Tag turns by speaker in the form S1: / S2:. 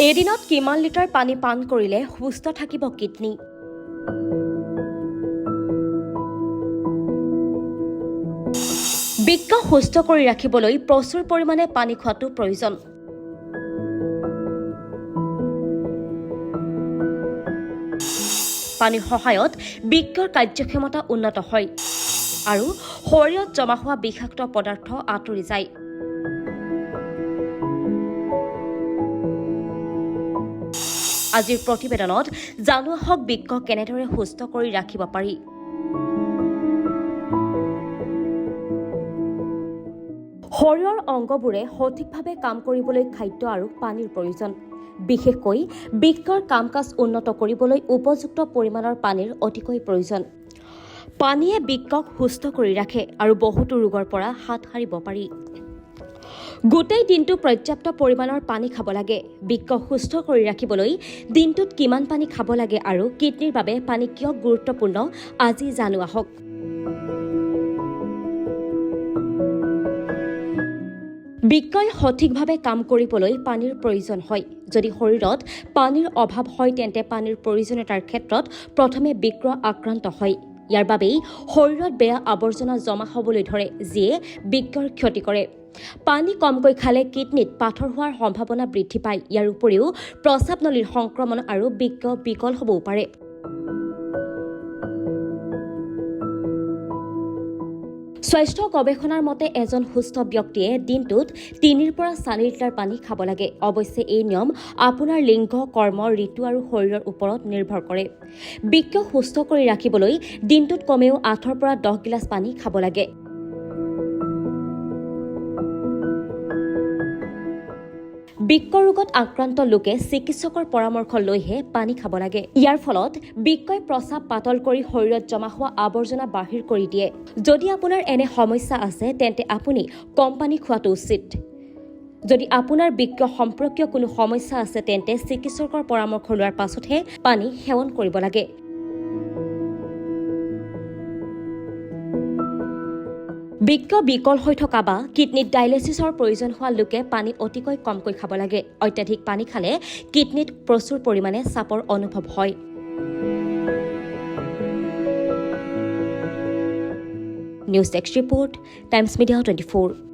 S1: এদিনত কিমান লিটাৰ পানী পান কৰিলে সুস্থ থাকিব কিডনী? বৃক্ক সুস্থ কৰি ৰাখিবলৈ প্ৰচুৰ পৰিমাণে পানী খোৱাটো প্ৰয়োজন। পানীৰ সহায়ত বৃক্কৰ কাৰ্যক্ষমতা উন্নত হয় আৰু শৰীৰত জমা হোৱা বিষাক্ত পদাৰ্থ আঁতৰি যায়। আজিৰ প্ৰতিবেদনত জানো আহক বৃক্ক কেনেদৰে সুস্থ কৰি ৰাখিব পাৰি। শৰীৰৰ অংগবোৰে সঠিকভাৱে কাম কৰিবলৈ খাদ্য আৰু পানীৰ প্ৰয়োজন। বিশেষকৈ বৃক্কৰ কাম কাজ উন্নত কৰিবলৈ উপযুক্ত পৰিমাণৰ পানীৰ অতিকৈ প্ৰয়োজন। পানীয়ে বৃক্কক সুস্থ কৰি ৰাখে আৰু বহুতো ৰোগৰ পৰা হাত সাৰিব পাৰি। গোটেই দিনটো পৰ্যাপ্ত পৰিমাণৰ পানী খাব লাগে। বৃক্ক সুস্থ কৰি ৰাখিবলৈ দিনটোত কিমান পানী খাব লাগে আৰু কিডনীৰ বাবে পানী কিয় গুৰুত্বপূৰ্ণ আজি জানো আহক। বৃক্কই সঠিকভাৱে কাম কৰিবলৈ পানীৰ প্ৰয়োজন হয়। যদি শৰীৰত পানীৰ অভাৱ হয় তেন্তে পানীৰ প্ৰয়োজনীয়তাৰ ক্ষেত্ৰত প্ৰথমে বৃক্ক আক্ৰান্ত হয়। ইয়াৰ বাবেই শৰীৰত বেয়া আৱৰ্জনা জমা হ'বলৈ ধৰে, যিয়ে বৃক্কৰ ক্ষতি কৰে। পানী কমকৈ খালে কিডনীত পাথৰ হোৱাৰ সম্ভাৱনা বৃদ্ধি পায়। ইয়াৰ উপৰিও প্ৰস্ৰাৱ নলীৰ সংক্ৰমণ আৰু বৃক্ক বিকল হ'বও পাৰে। স্বাস্থ্য গৱেষণাৰ মতে এজন সুস্থ ব্যক্তিয়ে দিনটোত 3 পৰা 4 লিটাৰ পানী খাব লাগে। অৱশ্যে এই নিয়ম আপোনাৰ লিংগ, কৰ্ম, ঋতু আৰু শৰীৰৰ ওপৰত নিৰ্ভৰ কৰে। বৃক্ক সুস্থ কৰি ৰাখিবলৈ দিনটোত কমেও 8 পৰা 10 গিলাচ পানী খাব লাগে। বৃক্ক ৰোগত আক্ৰান্ত লোকে চিকিৎসকৰ পৰামৰ্শ লৈহে পানী খাব লাগে। ইয়াৰ ফলত বৃক্কই প্ৰস্ৰাৱ পাতল কৰি শৰীৰত জমা হোৱা আৱৰ্জনা বাহিৰ কৰি দিয়ে। যদি আপোনাৰ এনে সমস্যা আছে তেন্তে আপুনি কম পানী খোৱাটো উচিত। যদি আপোনাৰ বৃক্ক সম্পৰ্কীয় কোনো সমস্যা আছে তেন্তে চিকিৎসকৰ পৰামৰ্শ লোৱাৰ পাছতহে পানী সেৱন কৰিব লাগে। বৃক্ক বিকল হৈ থকা বা কিডনীত ডায়েলিচিছৰ প্ৰয়োজন হোৱা লোকে পানী অতিকৈ কমকৈ খাব লাগে। অত্যাধিক পানী খালে কিডনীত প্ৰচুৰ পৰিমাণে চাপৰ অনুভৱ হয়। News desk report, times media 24।